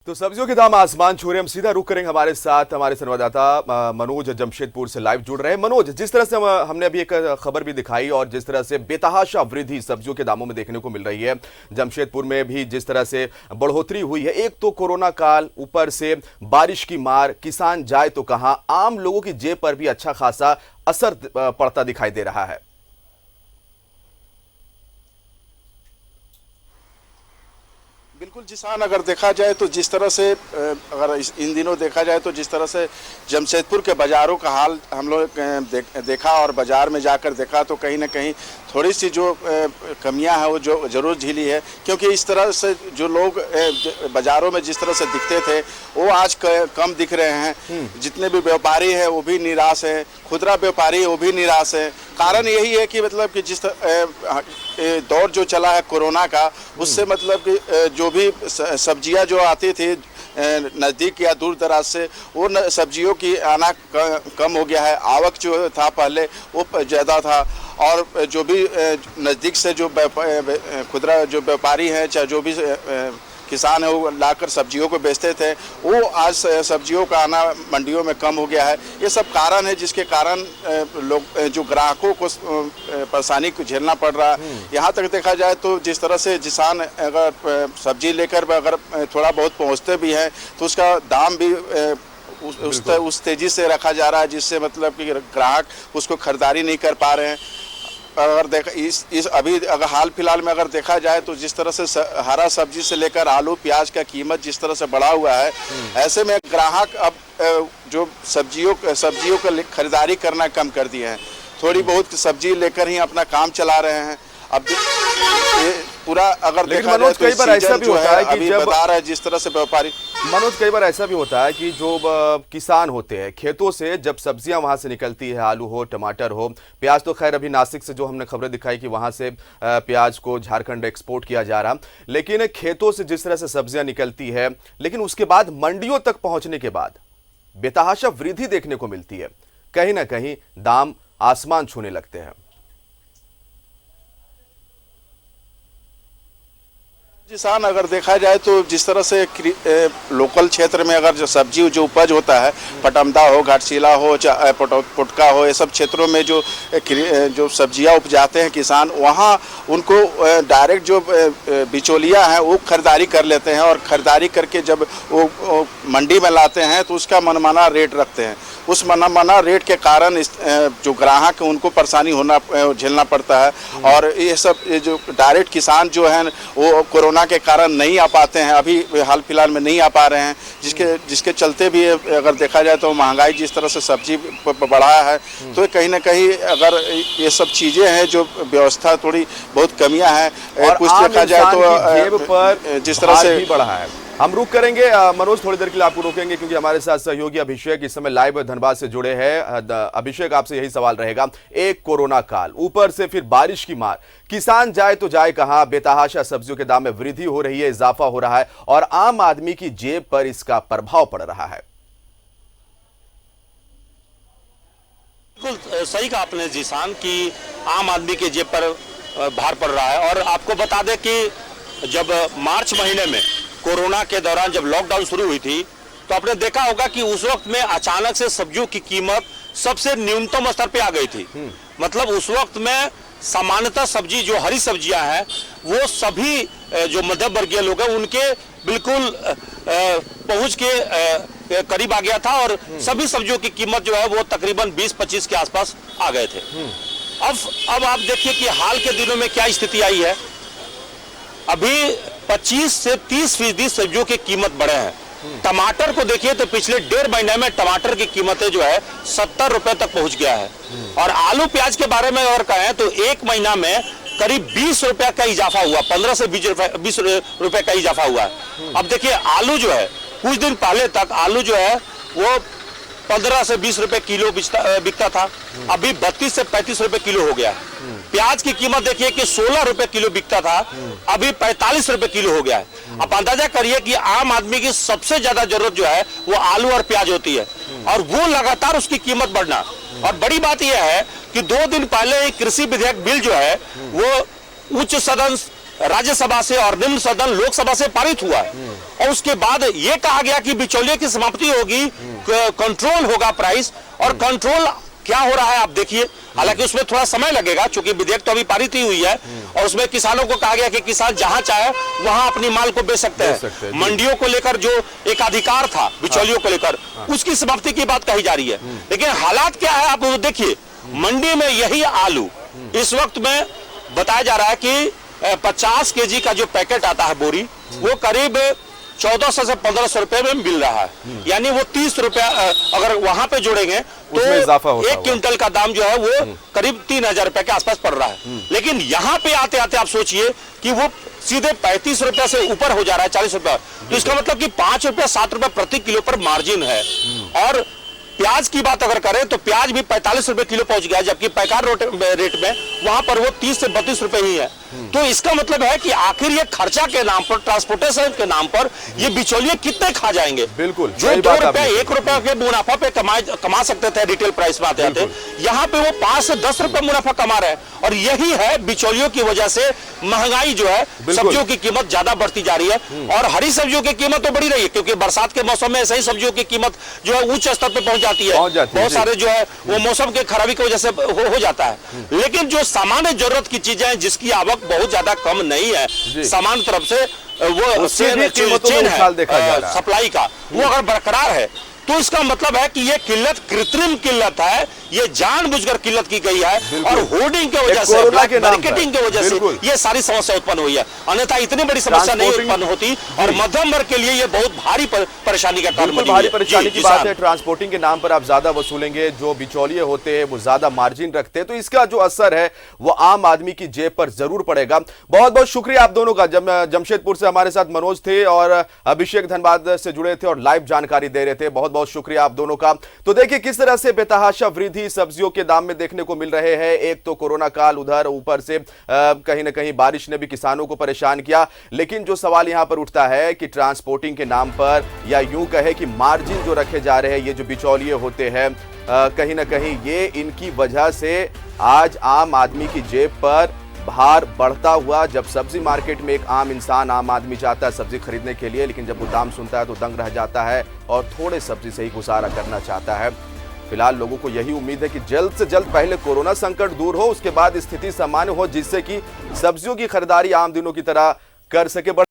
तो सब्जियों के दाम आसमान छू रहे। हम सीधा रुक करेंगे हमारे साथ हमारे संवाददाता मनोज जमशेदपुर से लाइव जुड़ रहे हैं। मनोज, जिस तरह से हमने अभी एक खबर भी दिखाई और जिस तरह से बेतहाशा वृद्धि सब्जियों के दामों में देखने को मिल रही है, जमशेदपुर में भी जिस तरह से बढ़ोतरी हुई है, एक तो कोरोना काल, ऊपर से बारिश की मार, किसान जाए तो कहां, आम लोगों की जेब पर भी अच्छा खासा असर पड़ता दिखाई दे रहा है। बिल्कुल जिसान, अगर देखा जाए तो जिस तरह से अगर इन दिनों देखा जाए तो जिस तरह से जमशेदपुर के बाज़ारों का हाल हम लोग देखा और बाज़ार में जाकर देखा तो कहीं ना कहीं थोड़ी सी जो कमियां हैं वो जो ज़रूर झेली है, क्योंकि इस तरह से जो लोग बाज़ारों में जिस तरह से दिखते थे वो आज कम दिख रहे हैं। जितने भी व्यापारी हैं वो भी निराश हैं, खुदरा व्यापारी वो भी निराश हैं। कारण यही है कि मतलब कि जिस दौर जो चला है कोरोना का, उससे मतलब कि जो भी सब्जियां जो आती थी नज़दीक या दूर दराज से, वो सब्जियों की आना कम हो गया है। आवक जो था पहले वो ज़्यादा था और जो भी नज़दीक से जो खुदरा जो व्यापारी हैं चाहे जो भी किसान है वो लाकर सब्जियों को बेचते थे, वो आज सब्जियों का आना मंडियों में कम हो गया है। ये सब कारण है जिसके कारण लोग जो ग्राहकों को परेशानी को झेलना पड़ रहा है। यहाँ तक देखा जाए तो जिस तरह से किसान अगर सब्जी लेकर अगर थोड़ा बहुत पहुँचते भी हैं तो उसका दाम भी उस तेज़ी से रखा जा रहा है जिससे मतलब कि ग्राहक उसको खरीदारी नहीं कर पा रहे हैं। अगर देखा इस अभी अगर हाल फिलहाल में अगर देखा जाए तो जिस तरह से हरा सब्जी से लेकर आलू प्याज का कीमत जिस तरह से बढ़ा हुआ है, ऐसे में ग्राहक अब जो सब्जियों का खरीदारी करना कम कर दिए हैं। थोड़ी बहुत सब्जी लेकर ही अपना काम चला रहे हैं। अब पूरा अगर देखा जाए तो कई बार ऐसा भी होता है कि जब बता रहा है जिस तरह से व्यापारी मनोज, कई बार ऐसा भी होता है कि जो किसान होते हैं खेतों से जब सब्जियां वहां से निकलती है, आलू हो, टमाटर हो, प्याज तो खैर अभी नासिक से जो हमने खबरें दिखाई कि वहां से प्याज को झारखंड एक्सपोर्ट किया जा रहा, लेकिन खेतों से जिस तरह से सब्जियां निकलती है, लेकिन उसके बाद मंडियों तक पहुंचने के बाद बेतहाशा वृद्धि देखने को मिलती है। कहीं ना कहीं दाम आसमान छूने लगते हैं। किसान अगर देखा जाए तो जिस तरह से लोकल क्षेत्र में अगर जो सब्जी जो उपज होता है, पटमदा हो, घाटशिला हो, चाहे पुटका हो, ये सब क्षेत्रों में जो सब्जियां उपजाते हैं किसान, वहां उनको डायरेक्ट जो बिचौलिया हैं वो खरीदारी कर लेते हैं और खरीदारी करके जब वो मंडी में लाते हैं तो उसका मनमाना रेट रखते हैं। उस मनमाना रेट के कारण जो ग्राहक हैं उनको परेशानी झेलना पड़ता है। और ये सब जो डायरेक्ट किसान जो हैं वो कोरोना के कारण नहीं आ पाते हैं, अभी हाल फिलहाल में नहीं आ पा रहे हैं, जिसके चलते भी अगर देखा जाए तो महंगाई जिस तरह से सब्जी बढ़ा है तो कहीं ना कहीं अगर ये सब चीज़ें हैं जो व्यवस्था थोड़ी बहुत कमियां हैं। कुछ देखा जाए तो जिस तरह से बढ़ा है। हम रुक करेंगे मनोज, थोड़ी देर के लिए आपको रोकेंगे क्योंकि हमारे साथ सहयोगी अभिषेक इस समय लाइव धनबाद से जुड़े हैं। अभिषेक, आपसे यही सवाल रहेगा, एक कोरोना काल, ऊपर से फिर बारिश की मार, किसान जाए तो जाए कहां, बेतहाशा सब्जियों के दाम में वृद्धि हो रही है, इजाफा हो रहा है और आम आदमी की जेब पर इसका प्रभाव पड़ रहा है। बिल्कुल सही कहा आपने जिसान की आम आदमी के जेब पर भार पड़ रहा है। और आपको बता दें कि जब मार्च महीने में कोरोना के दौरान जब लॉकडाउन शुरू हुई थी तो आपने देखा होगा कि उस वक्त में अचानक से सब्जियों की कीमत सबसे न्यूनतम स्तर पे आ गई थी। मतलब उस वक्त में सामान्यतः सब्जी जो हरी सब्जियां हैं वो सभी जो मध्यम वर्गीय लोग हैं उनके बिल्कुल पहुंच के करीब आ गया था और सभी सब्जियों की कीमत जो है वो तकरीबन 20-25 के आसपास आ गए थे। अब आप देखिए कि हाल के दिनों में क्या स्थिति आई है। अभी 25 से 30% सब्जियों की कीमत बढ़े हैं। टमाटर को देखिए तो पिछले 1.5 महीने में टमाटर की कीमतें जो है 70 रुपए तक पहुंच गया है। और आलू प्याज के बारे में अगर कहें तो एक महीना में करीब 20 रुपए का इजाफा हुआ, 15 से 20 रुपए का इजाफा हुआ है। अब देखिए आलू जो है कुछ दिन पहले तक आलू जो है वो 15 से 20 रुपए किलो बिकता था, अभी 32 से 35 रुपए किलो हो गया। प्याज की कीमत देखिए कि 16 रुपए किलो बिकता था, अभी 45 रुपए किलो हो गया है। अब अंदाजा करिए कि आम आदमी की सबसे ज्यादा जरूरत जो है वो आलू और प्याज होती है और वो लगातार उसकी कीमत बढ़ना। और बड़ी बात यह है कि 2 दिन पहले एक कृषि विधेयक बिल जो है वो उच्च सदन राज्यसभा से और निम्न सदन लोकसभा से पारित हुआ है और उसके बाद यह कहा गया कि बिचौलिए की समाप्ति होगी, कंट्रोल होगा प्राइस। और कंट्रोल क्या हो रहा है आप देखिए, हालांकि उसमें थोड़ा समय लगेगा क्योंकि विधेयक तो अभी पारित ही हुई है और उसमें किसानों को कहा गया कि किसान जहां चाहे वहां अपनी माल को बेच सकते हैं। मंडियों को लेकर जो एक अधिकार था बिचौलियों को लेकर, उसकी समाप्ति की बात कही जा रही है। लेकिन हालात क्या है आप देखिए, मंडी में यही आलू इस वक्त में बताया जा रहा है कि 50 केजी का जो पैकेट आता है बोरी, वो करीब 1400 से 1500 रुपए में मिल रहा है। यानी वो 30 रुपया अगर वहां पे जोड़ेंगे तो एक क्विंटल का दाम जो है वो करीब 3000 रुपए के आसपास पड़ रहा है। लेकिन यहाँ पे आते आते आप सोचिए कि वो सीधे 35 रुपए से ऊपर हो जा रहा है, 40 रुपए। तो इसका मतलब कि 5 रुपया 7 रुपए प्रति किलो पर मार्जिन है। और प्याज की बात अगर करें तो प्याज भी 45 रुपए किलो पहुंच गया, जबकि पैकार रेट में वहां पर वो 30 से 32 रुपए ही है। तो इसका मतलब है कि आखिर ये खर्चा के नाम पर, ट्रांसपोर्टेशन के नाम पर ये बिचौलिए कितने खा जाएंगे। बिल्कुल, जो 2 रुपए 1 रुपए के मुनाफा पे कमा सकते थे रिटेल प्राइस में आते आते, यहाँ पे वो 5 से 10 रुपए मुनाफा कमा रहे हैं। और यही है बिचौलियों की वजह से महंगाई जो है, सब्जियों की कीमत ज्यादा बढ़ती जा रही है। और हरी सब्जियों की कीमत तो बढ़ी रही है क्योंकि बरसात के मौसम में ऐसे ही सब्जियों की कीमत जो है उच्च स्तर पर पहुंच जाती है। बहुत सारे जो है वो मौसम के खराबी की वजह से हो जाता है। लेकिन जो सामान्य जरूरत की चीजें हैं, जिसकी आवक बहुत ज्यादा कम नहीं है सामान्य तरफ से, वो चेन है सप्लाई का, वो अगर बरकरार है तो इसका मतलब है कि ये किल्लत कृत्रिम किल्लत है, ये जानबूझकर किल्लत की गई है और होर्डिंग की वजह से, मार्केटिंग की वजह से ये सारी समस्या उत्पन्न हुई है। अन्यथा इतनी बड़ी समस्या नहीं उत्पन्न होती और मध्यम वर्ग के लिए ये बहुत भारी परेशानी का कारण बनी। भारी परेशानी की बात है, ट्रांसपोर्टिंग के नाम पर आप ज्यादा वसूलेंगे, जो बिचौलिए होते हैं वो ज्यादा मार्जिन रखते हैं, तो इसका जो असर है वो आम आदमी की जेब पर जरूर पड़ेगा। बहुत बहुत शुक्रिया आप दोनों का। जमशेदपुर से हमारे साथ मनोज थे और अभिषेक धनबाद से जुड़े थे और लाइव जानकारी दे रहे थे। बहुत बहुत शुक्रिया आप दोनों का। तो देखिए किस तरह से बेतहाशा वृद्धि सब्जियों के दाम में देखने को मिल रहे हैं। एक तो कोरोना काल, उधर ऊपर से कहीं ना कहीं बारिश ने भी किसानों को परेशान किया। लेकिन जो सवाल यहां पर उठता है कि ट्रांसपोर्टिंग के नाम पर, या यूं कहे कि मार्जिन जो रखे जा रहे हैं, ये जो बिचौलिए होते हैं, कहीं ना कहीं ये इनकी वजह से आज आम आदमी की जेब पर भार बढ़ता हुआ। जब सब्जी मार्केट में एक आम इंसान, आम आदमी जाता है सब्जी खरीदने के लिए, लेकिन जब वो दाम सुनता है तो दंग रह जाता है और थोड़े सब्जी से ही गुजारा करना चाहता है। फिलहाल लोगों को यही उम्मीद है कि जल्द से जल्द पहले कोरोना संकट दूर हो, उसके बाद स्थिति सामान्य हो, जिससे कि सब्जियों की खरीदारी आम दिनों की तरह कर सके।